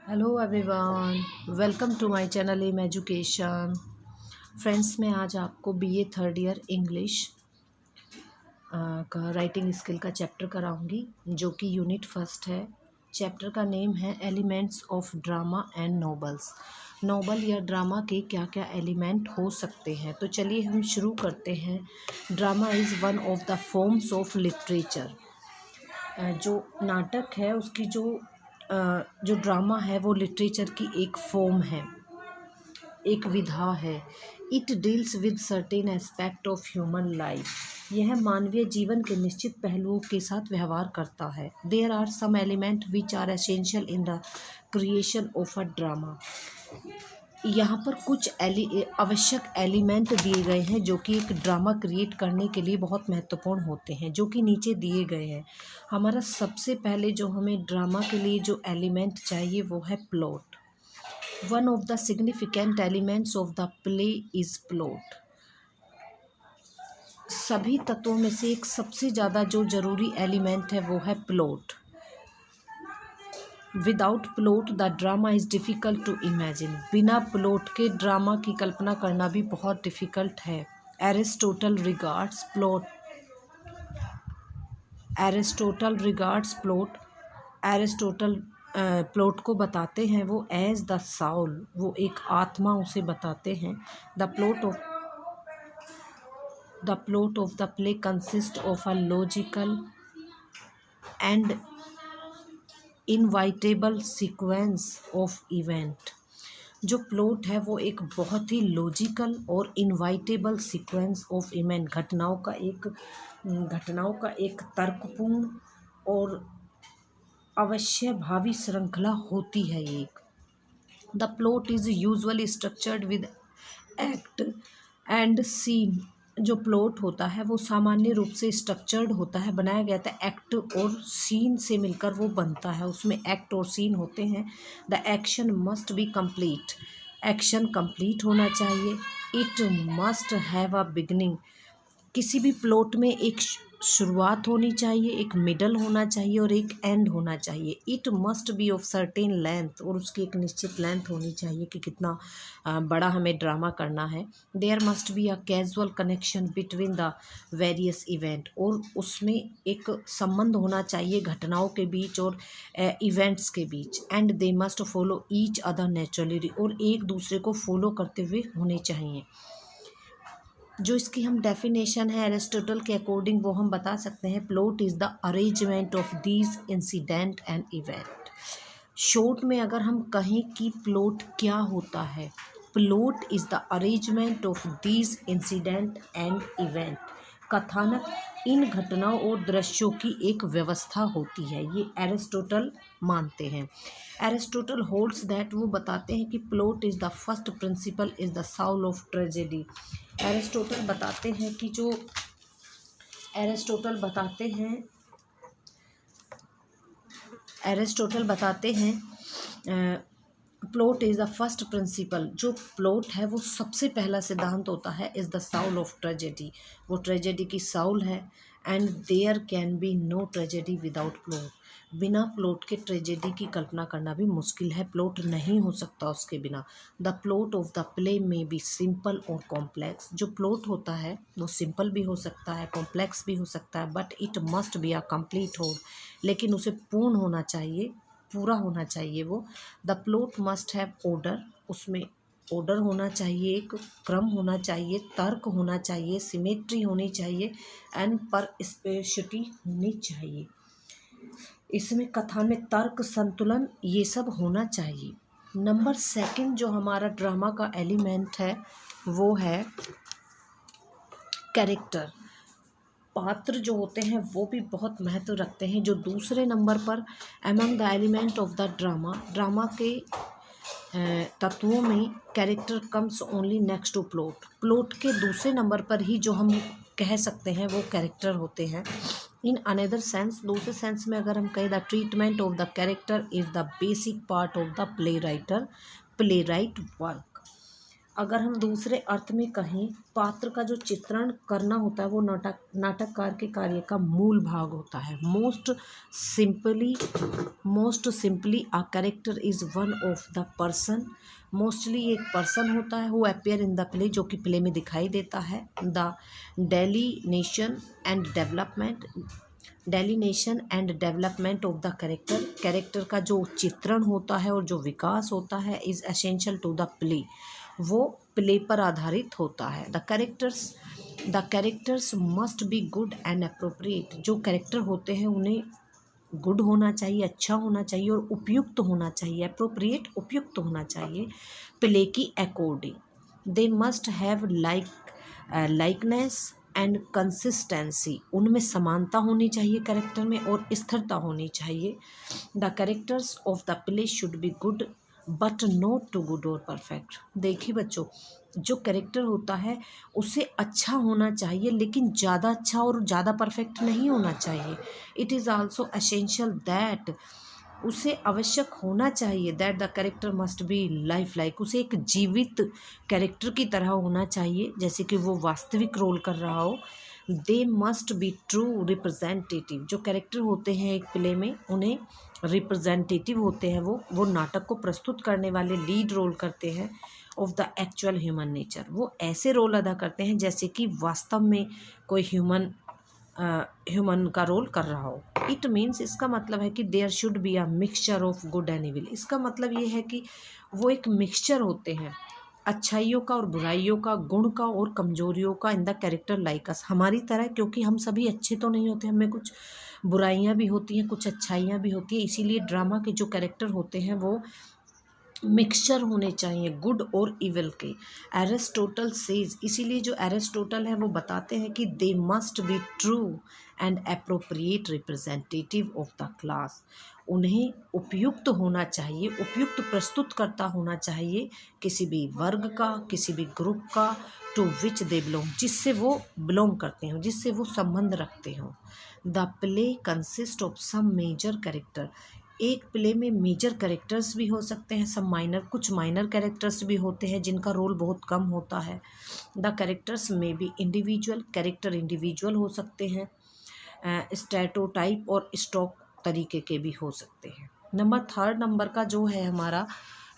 Hello everyone, welcome to my channel M education. Friends, मैं आज आपको बीए थर्ड ईयर इंग्लिश का writing skill का चैप्टर कराऊंगी, जो कि यूनिट फर्स्ट है। चैप्टर का नेम है elements of drama and novels. Novel या ड्रामा के क्या क्या एलिमेंट हो सकते हैं। तो चलिए हम शुरू करते हैं। Drama is one of the forms of literature. जो नाटक है उसकी जो ड्रामा है वो लिटरेचर की एक फॉर्म है, एक विधा है। It deals with certain aspect of human life. यह मानवीय जीवन के निश्चित पहलुओं के साथ व्यवहार करता है। There are some element which are essential in the creation of a drama. यहाँ पर कुछ आवश्यक एलिमेंट दिए गए हैं जो कि एक ड्रामा क्रिएट करने के लिए बहुत महत्वपूर्ण होते हैं, जो कि नीचे दिए गए हैं। हमारा सबसे पहले जो हमें ड्रामा के लिए जो एलिमेंट चाहिए वो है plot. One of the significant elements of the play is plot. सभी तत्वों में से एक सबसे ज़्यादा जो ज़रूरी एलिमेंट है वो है plot. Without plot the drama is difficult to imagine. बिना प्लॉट के ड्रामा की कल्पना करना भी बहुत डिफ़िकल्ट है। Aristotle regards plot Aristotle plot को बताते हैं वो एज द साउल, वो एक आत्मा उसे बताते हैं। The plot of the play consist of a logical and inevitable sequence of event. जो प्लॉट है वो एक बहुत ही लॉजिकल और इनवाइटेबल सीक्वेंस ऑफ इवेंट, घटनाओं का एक तर्कपूर्ण और अवश्य भावी श्रृंखला होती है एक। The plot is usually structured with act and scene. जो प्लॉट होता है वो सामान्य रूप से स्ट्रक्चर्ड होता है, बनाया गया था एक्ट और सीन से मिलकर वो बनता है। उसमें एक्ट और सीन होते हैं। The action must be complete. Action complete होना चाहिए। It must have a beginning. किसी भी प्लॉट में एक शुरुआत होनी चाहिए, एक मिडल होना चाहिए और एक एंड होना चाहिए। It must B of certain length, और उसकी एक निश्चित लेंथ होनी चाहिए कि कितना बड़ा हमें ड्रामा करना है। There must be a casual connection between the various event, और उसमें एक संबंध होना चाहिए घटनाओं के बीच और इवेंट्स के बीच। And they must follow each other naturally, और एक दूसरे को फॉलो करते हुए होने चाहिए। जो इसकी हम डेफिनेशन है एरिस्टोटल के अकॉर्डिंग वो हम बता सकते हैं, plot is the arrangement of these incident and event. Short में अगर हम कहें कि प्लॉट क्या होता है, plot is the arrangement of these incident and event. कथानक इन घटनाओं और दृश्यों की एक व्यवस्था होती है, ये एरिस्टोटल मानते हैं। एरिस्टोटल होल्ड्स दैट, वो बताते हैं कि plot is the first principle is the soul of tragedy. Aristotle बताते हैं कि जो एरिस्टोटल बताते हैं plot is the first principle. जो प्लॉट है वो सबसे पहला सिद्धांत होता है, is the soul of tragedy. वो ट्रेजेडी की साउल है। And there can be no tragedy without plot. बिना प्लॉट के ट्रेजेडी की कल्पना करना भी मुश्किल है, प्लॉट नहीं हो सकता उसके बिना। The plot of the play में बी सिंपल और कॉम्प्लेक्स। जो प्लॉट होता है वो सिंपल भी हो सकता है, कॉम्प्लेक्स भी हो सकता है, but it must be a complete whole, लेकिन उसे पूर्ण होना चाहिए, पूरा होना चाहिए वो। The plot must have order. उसमें ऑर्डर होना चाहिए, एक क्रम होना चाहिए, तर्क होना चाहिए, सिमेट्री होनी चाहिए एंड परस्पेसिटी होनी चाहिए। इसमें कथा में तर्क, संतुलन, ये सब होना चाहिए। नंबर सेकंड जो हमारा ड्रामा का एलिमेंट है वो है कैरेक्टर। पात्र जो होते हैं वो भी बहुत महत्व रखते हैं। जो दूसरे नंबर पर among the element of the drama के तत्वों में character comes only next to plot. Plot के दूसरे नंबर पर ही जो हम कह सकते हैं वो कैरेक्टर होते हैं। इन अनदर सेंस, दूसरे सेंस में अगर हम कहें, the treatment of the character is the basic part of the play right work. अगर हम दूसरे अर्थ में कहें, पात्र का जो चित्रण करना होता है वो नाटककार के कार्य का मूल भाग होता है। Most simply a character is one of the person. Mostly एक पर्सन होता है who appear in the play, जो कि प्ले में दिखाई देता है। The delineation and development of the character का जो चित्रण होता है और जो विकास होता है is essential to the play, वो प्ले पर आधारित होता है। The characters must be good and appropriate. जो कैरेक्टर होते हैं उन्हें गुड होना चाहिए, अच्छा होना चाहिए और उपयुक्त होना चाहिए। अप्रोप्रिएट उपयुक्त होना चाहिए प्ले की according. They must have likeness and consistency. उनमें समानता होनी चाहिए कैरेक्टर में और स्थिरता होनी चाहिए। The characters of the play should be good but not too good और परफेक्ट। देखिए बच्चों, जो कैरेक्टर होता है उसे अच्छा होना चाहिए, लेकिन ज़्यादा अच्छा और ज़्यादा परफेक्ट नहीं होना चाहिए। It is also essential that, उसे आवश्यक होना चाहिए that the character must be like. उसे एक जीवित कैरेक्टर की तरह होना चाहिए, जैसे कि वो वास्तविक रोल कर रहा हो। They must be true representative. जो कैरेक्टर होते हैं एक प्ले में, उन्हें रिप्रेजेंटेटिव होते हैं, वो नाटक को प्रस्तुत करने वाले लीड रोल करते हैं of the actual human nature. वो ऐसे रोल अदा करते हैं जैसे कि वास्तव में कोई ह्यूमन का रोल कर रहा हो। इट मीन्स, इसका मतलब है कि there should be a mixture of good and evil. इसका मतलब ये है कि वो एक मिक्सचर होते हैं अच्छाइयों का और बुराइयों का, गुण का और कमजोरियों का in the character like us, हमारी तरह, क्योंकि हम सभी अच्छे तो नहीं होते, हमें कुछ बुराइयां भी होती हैं, कुछ अच्छाइयां भी होती हैं। इसीलिए ड्रामा के जो कैरेक्टर होते हैं वो मिक्सचर होने चाहिए गुड और इविल के। एरिस्टोटल सेज, इसीलिए जो एरिस्टोटल है वो बताते हैं कि they must be true and appropriate representative of the class. उन्हें उपयुक्त होना चाहिए, उपयुक्त प्रस्तुतकर्ता होना चाहिए किसी भी वर्ग का, किसी भी ग्रुप का, टू विच दे बिलोंग, जिससे वो बिलोंग करते हों, जिससे वो संबंध रखते हों। The play consist of some major character. एक प्ले में मेजर कैरेक्टर्स भी हो सकते हैं, सब कुछ माइनर कैरेक्टर्स भी होते हैं जिनका रोल बहुत कम होता है। द कैरेक्टर्स में भी इंडिविजुअल कैरेक्टर इंडिविजुअल हो सकते हैं, स्टेरियोटाइप और स्टॉक तरीके के भी हो सकते हैं। थर्ड नंबर का जो है हमारा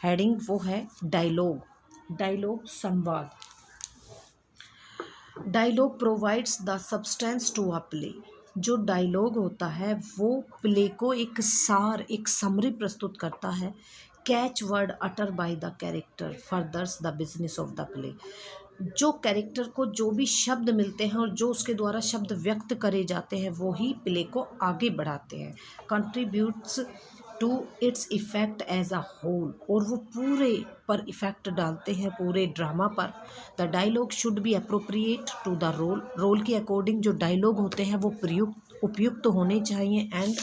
हेडिंग वो है डायलॉग संवाद। Dialogue provides the substance to a play. जो डायलॉग होता है वो प्ले को एक सार, एक समरी प्रस्तुत करता है। Catch word utter bye the character furthers the business of the play. जो कैरेक्टर को जो भी शब्द मिलते हैं और जो उसके द्वारा शब्द व्यक्त करे जाते हैं वो ही प्ले को आगे बढ़ाते हैं। Contributes to its effect as a whole, और वो पूरे पर इफेक्ट डालते हैं, पूरे ड्रामा पर। The dialogue should be appropriate to the role के अकॉर्डिंग जो डायलॉग होते हैं वो उपयुक्त होने चाहिए and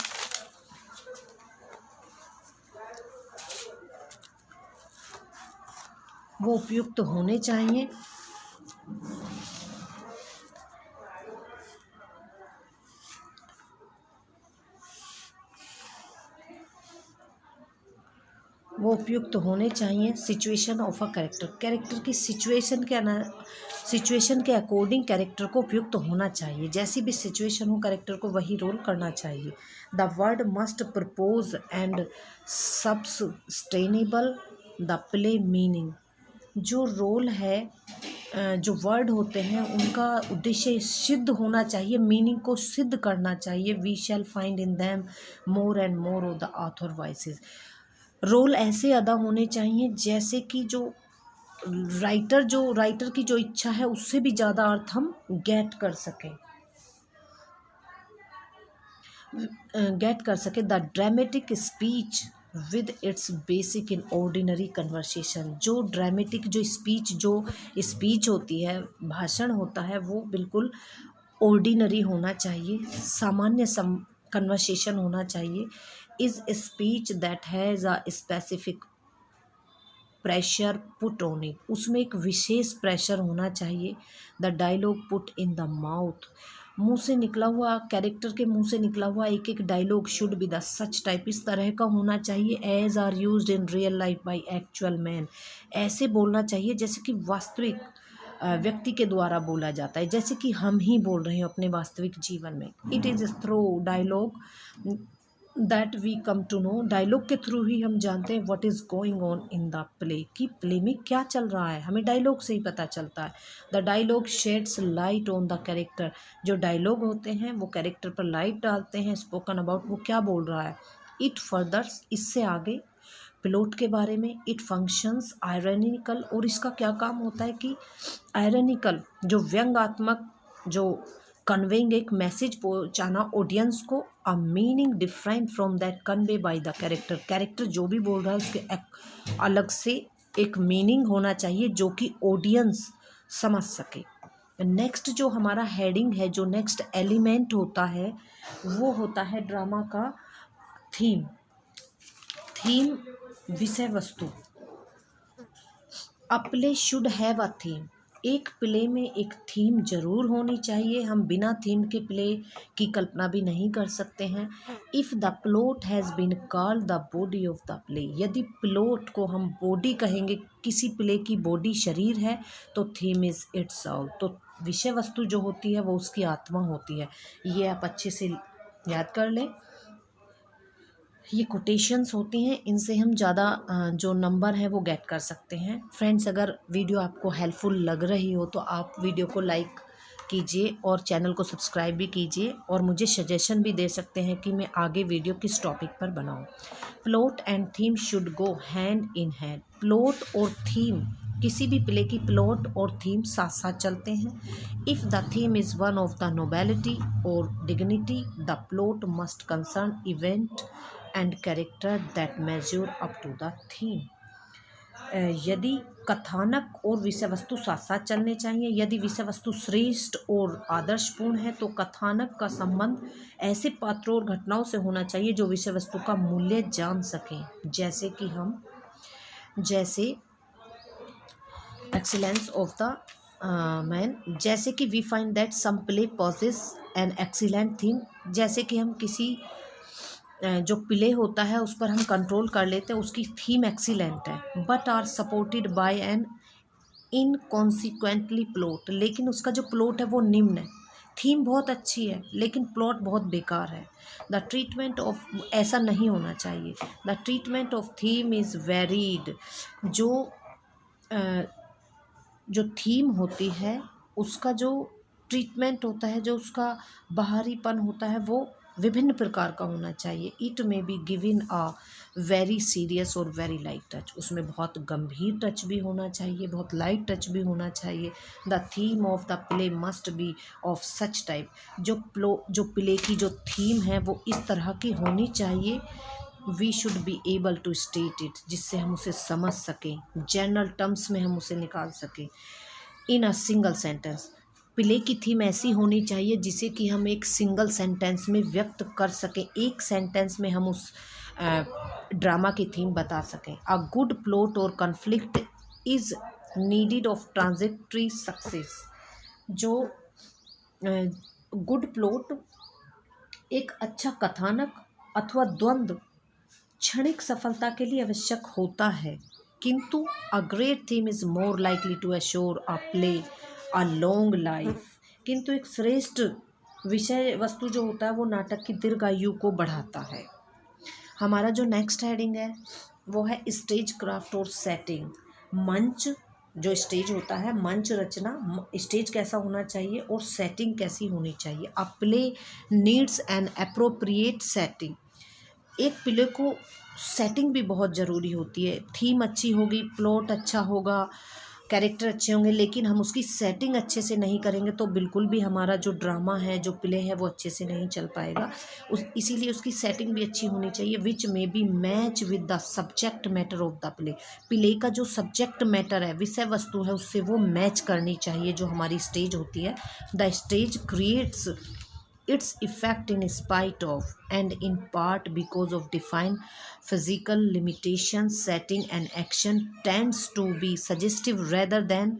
situation of a character की सिचुएशन के अकॉर्डिंग कैरेक्टर को उपयुक्त होना चाहिए। जैसी भी सिचुएशन हो कैरेक्टर को वही रोल करना चाहिए। The word must propose and sustainable the play meaning. जो रोल है, जो वर्ड होते हैं उनका उद्देश्य सिद्ध होना चाहिए, मीनिंग को सिद्ध करना चाहिए। We shall find in them more and more of the author voices. Role ऐसे अदा होने चाहिए जैसे कि जो राइटर की जो इच्छा है उससे भी ज़्यादा अर्थ हम गेट कर सके। The dramatic speech with its basic in ordinary conversation. जो ड्रामेटिक जो स्पीच होती है, भाषण होता है, वो बिल्कुल ऑर्डिनरी होना चाहिए, सामान्य कन्वर्सेशन होना चाहिए। Is speech that has a specific pressure put on it. उसमें एक विशेष प्रेशर होना चाहिए। The dialogue put in the mouth. मुंह से निकला हुआ, कैरेक्टर के मुंह से निकला हुआ एक एक dialogue should be the such type, इस तरह का होना चाहिए as are used in real life by actual man, ऐसे बोलना चाहिए जैसे कि वास्तविक व्यक्ति के द्वारा बोला जाता है, जैसे कि हम ही बोल रहे हैं अपने वास्तविक जीवन में। It is through dialogue that we come to know, dialogue के थ्रू ही हम जानते हैं what is going on in the play, कि प्ले में क्या चल रहा है, हमें डायलॉग से ही पता चलता है। The dialogue sheds light on the character, जो डायलॉग होते हैं वो कैरेक्टर पर लाइट डालते हैं, स्पोकन अबाउट वो क्या बोल रहा है। इट फर्दर्स, इससे आगे प्लॉट के बारे में, इट फंक्शंस आयरनिकल, और इसका क्या काम होता है कि आयरनिकल, जो व्यंग्यात्मक, जो कन्वेइंग एक मैसेज पहुंचाना ऑडियंस को, अ meaning different from that convey bye the character, character जो भी बोल रहा है उसके अलग से एक मीनिंग होना चाहिए जो कि ऑडियंस समझ सके। नेक्स्ट जो हमारा हेडिंग है, जो नेक्स्ट एलिमेंट होता है वो होता है ड्रामा का थीम। थीम विषय वस्तु। अ play should have a theme, एक प्ले में एक थीम जरूर होनी चाहिए, हम बिना थीम के प्ले की कल्पना भी नहीं कर सकते हैं। If the plot has been called the body of the play, यदि प्लॉट को हम बॉडी कहेंगे, किसी प्ले की बॉडी शरीर है, तो थीम इज़ इट्स सोल, तो विषय वस्तु जो होती है वो उसकी आत्मा होती है। ये आप अच्छे से याद कर लें। ये कोटेशंस होती हैं, इनसे हम ज़्यादा जो नंबर है वो गेट कर सकते हैं। फ्रेंड्स, अगर वीडियो आपको हेल्पफुल लग रही हो तो आप वीडियो को लाइक कीजिए और चैनल को सब्सक्राइब भी कीजिए, और मुझे सजेशन भी दे सकते हैं कि मैं आगे वीडियो किस टॉपिक पर बनाऊं। Plot and theme should go hand in hand, plot और थीम, किसी भी प्ले की प्लॉट और थीम साथ साथ चलते हैं। If the theme is one of the nobility और dignity, the plot must concern event and character that measure up to the theme. यदि कथानक और विषय वस्तु साथ साथ चलने चाहिए, यदि विषय वस्तु श्रेष्ठ और आदर्शपूर्ण है तो कथानक का संबंध ऐसे पात्रों और घटनाओं से होना चाहिए जो विषय वस्तु का मूल्य जान सकें, जैसे एक्सीलेंस ऑफ द मैन, जैसे कि we find that some play possess an excellent theme, जैसे कि हम किसी जो प्ले होता है उस पर हम कंट्रोल कर लेते हैं, उसकी थीम एक्सीलेंट है, but are supported by an inconsequentially plot, लेकिन उसका जो प्लॉट है वो निम्न है। थीम बहुत अच्छी है लेकिन प्लॉट बहुत बेकार है। द ट्रीटमेंट ऑफ, ऐसा नहीं होना चाहिए। The treatment of theme is varied, जो थीम होती है उसका जो ट्रीटमेंट होता है, जो उसका बाहरीपन होता है वो विभिन्न प्रकार का होना चाहिए। It may be given a very serious और वेरी लाइट टच, उसमें बहुत गंभीर टच भी होना चाहिए, बहुत लाइट टच भी होना चाहिए। The theme of the play must be of such type, जो प्ले की जो थीम है वो इस तरह की होनी चाहिए। We should be able to state it, जिससे हम उसे समझ सकें, जनरल टर्म्स में हम उसे निकाल सकें। इन अ सिंगल सेंटेंस, प्ले की थीम ऐसी होनी चाहिए जिसे कि हम एक सिंगल सेंटेंस में व्यक्त कर सकें, एक सेंटेंस में हम उस ड्रामा की थीम बता सकें। अ गुड प्लॉट और conflict is needed off transitory success, जो गुड प्लॉट, एक अच्छा कथानक अथवा द्वंद्व क्षणिक सफलता के लिए आवश्यक होता है, किंतु a great theme is more likely to assure a play a long life, किंतु एक श्रेष्ठ विषय वस्तु जो होता है वो नाटक की दीर्घायु को बढ़ाता है। हमारा जो नेक्स्ट हेडिंग है वो है स्टेज क्राफ्ट और सेटिंग। मंच, जो स्टेज होता है, मंच रचना, स्टेज कैसा होना चाहिए और सेटिंग कैसी होनी चाहिए। अ play needs an appropriate setting, एक प्ले को सेटिंग भी बहुत ज़रूरी होती है। थीम अच्छी होगी, प्लॉट अच्छा होगा, कैरेक्टर अच्छे होंगे, लेकिन हम उसकी सेटिंग अच्छे से नहीं करेंगे तो बिल्कुल भी हमारा जो ड्रामा है, जो प्ले है, वो अच्छे से नहीं चल पाएगा। इसीलिए उसकी सेटिंग भी अच्छी होनी चाहिए, which may be match with the subject matter of the play, play का जो सब्जेक्ट मैटर है, विषय वस्तु है, उससे वो मैच करनी चाहिए जो हमारी स्टेज होती है। The stage creates its effect in spite of and in part because of defined physical limitations. Setting and action tends to be suggestive rather than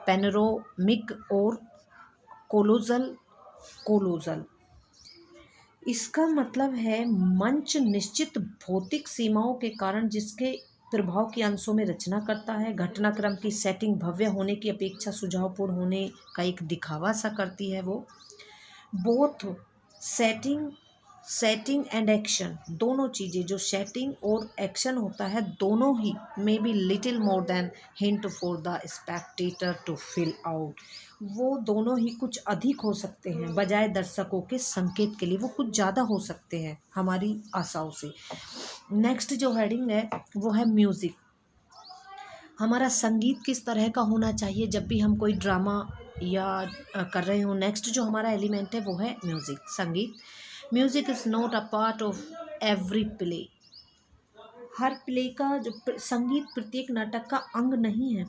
panoramic or colossal, colossal. इसका मतलब है मंच निश्चित भौतिक सीमाओं के कारण जिसके प्रभाव के अंशों में रचना करता है। घटनाक्रम की सेटिंग भव्य होने की अपेक्षा सुझावपूर्ण होने का एक दिखावा सा करती है वो। बोथ सेटिंग एंड एक्शन, दोनों चीज़ें, जो सेटिंग और एक्शन होता है, दोनों ही may be little more than hint for the spectator to fill out, वो दोनों ही कुछ अधिक हो सकते हैं बजाय दर्शकों के संकेत के लिए, वो कुछ ज़्यादा हो सकते हैं हमारी आशाओं से। नेक्स्ट जो हेडिंग है वो है म्यूज़िक। हमारा संगीत किस तरह का होना चाहिए जब भी हम कोई ड्रामा या कर रहे हो। नेक्स्ट जो हमारा एलिमेंट है वो है म्यूज़िक, संगीत। Music is not a part of every play. Her play का जो संगीत प्रत्येक नाटक का अंग नहीं है,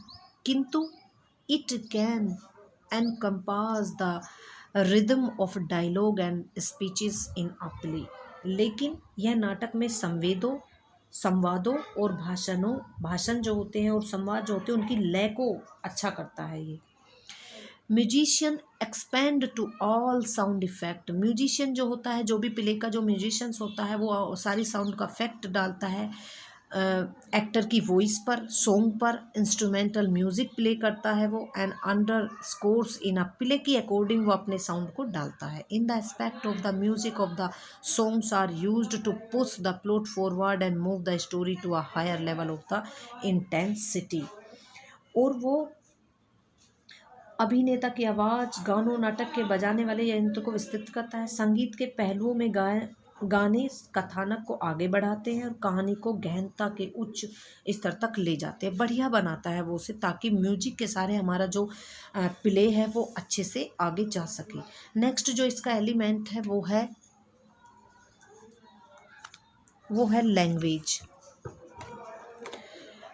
किंतु it can encompass the rhythm of dialogue and speeches in a play. लेकिन यह नाटक में संवादों और भाषण जो होते हैं और संवाद जो होते हैं उनकी लय को अच्छा करता है ये। Musician expand to all sound effect. Musician जो होता है, जो भी प्ले का जो म्यूजिशियंस होता है वो सारी साउंड का इफेक्ट डालता है एक्टर की वॉइस पर, सॉन्ग पर, इंस्ट्रूमेंटल म्यूजिक प्ले करता है वो, and underscores in a play की अकॉर्डिंग वो अपने साउंड को डालता है। In the aspect of the music of the songs are used to push the plot forward and move the story to a higher level of the intensity. और वो अभिनेता की आवाज़, गानों, नाटक के बजाने वाले यंत्र को विस्तृत करता है। संगीत के पहलुओं में गाने कथानक को आगे बढ़ाते हैं और कहानी को गहनता के उच्च स्तर तक ले जाते हैं, बढ़िया बनाता है वो उसे, ताकि म्यूजिक के सारे हमारा जो प्ले है वो अच्छे से आगे जा सके। नेक्स्ट जो इसका एलिमेंट है वो है language.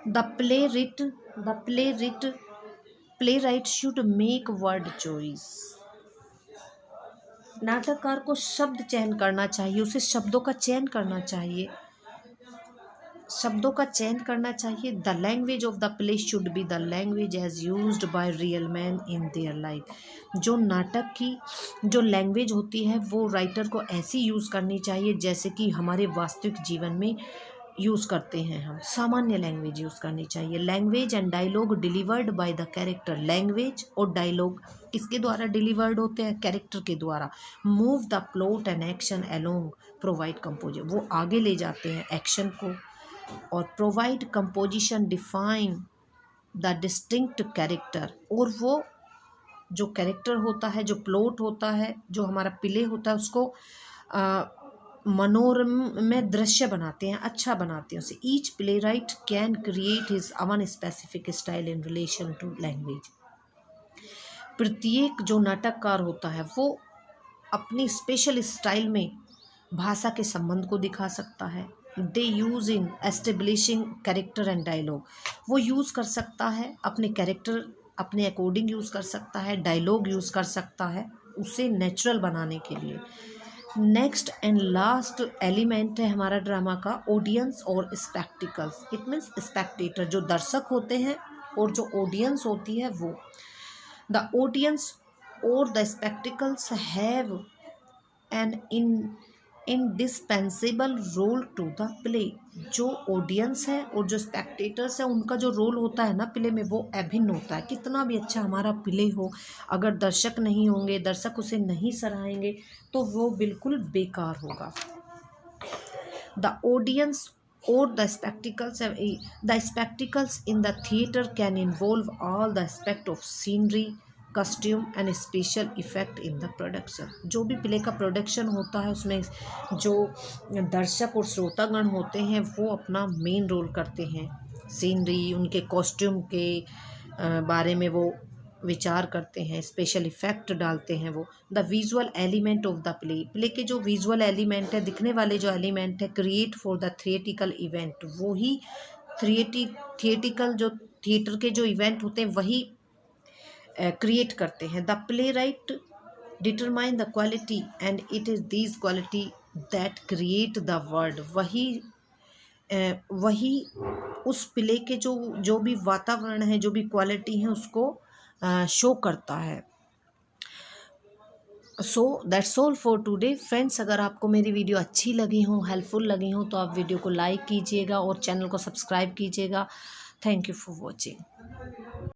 The playwright should make word choice. नाटककार को शब्द चयन करना चाहिए, उसे शब्दों का चयन करना चाहिए। The language of the play should be the language as used by real man in their life. जो नाटक की जो लैंग्वेज होती है वो राइटर को ऐसी यूज़ करनी चाहिए जैसे कि हमारे वास्तविक जीवन में यूज़ करते हैं हम, सामान्य लैंग्वेज यूज़ करनी चाहिए। Language and dialogue delivered by the character. Language और डायलॉग किसके द्वारा डिलीवर्ड होते हैं? कैरेक्टर के द्वारा। Move the plot and action along, provide composer, वो आगे ले जाते हैं एक्शन को, और provide composition, define the distinct character, और वो जो कैरेक्टर होता है, जो प्लॉट होता है, जो हमारा प्ले होता है उसको मनोरम दृश्य बनाते हैं, अच्छा बनाते हैं उसे। Each playwright can create his own specific style in relation to language. प्रत्येक जो नाटककार होता है वो अपनी स्पेशल स्टाइल में भाषा के संबंध को दिखा सकता है। They use in establishing character and dialogue, वो यूज़ कर सकता है अपने कैरेक्टर अपने अकॉर्डिंग यूज़ कर सकता है, डायलॉग यूज़ कर सकता है उसे नेचुरल बनाने के लिए। नेक्स्ट एंड लास्ट एलिमेंट है हमारा ड्रामा का ऑडियंस और स्पेक्टिकल्स। इट मीन्स स्पेक्टेटर, जो दर्शक होते हैं और जो ऑडियंस होती है वो। द ऑडियंस और the spectacles have an indispensable role to the play. जो ऑडियंस है और जो स्पेक्टेटर्स है उनका जो रोल होता है ना प्ले में वो अभिन्न होता है। कितना भी अच्छा हमारा प्ले हो, अगर दर्शक नहीं होंगे, दर्शक उसे नहीं सराहेंगे तो वो बिल्कुल बेकार होगा। द ऑडियंस और the spectacles in the theatre can involve all the aspect of scenery, costume and special effect in the production. जो भी प्ले का प्रोडक्शन होता है उसमें जो दर्शक और श्रोतागण होते हैं वो अपना मेन रोल करते हैं। सीनरी, उनके कॉस्ट्यूम के बारे में वो विचार करते हैं, स्पेशल इफ़ेक्ट डालते हैं वो। The visual element of the play के जो विजुअल एलिमेंट है, दिखने वाले जो एलिमेंट है, create for the theatrical event, वो ही थिएटिकल जो थिएटर के जो इवेंट होते हैं वही क्रिएट करते हैं। The play right determine the quality and it is this quality that create the word. वही उस प्ले के जो भी वातावरण है, जो भी क्वालिटी है उसको शो करता है। So that's all for today friends. अगर आपको मेरी वीडियो अच्छी लगी हो, हेल्पफुल लगी हो, तो आप वीडियो को लाइक कीजिएगा और चैनल को सब्सक्राइब कीजिएगा। Thank you for watching.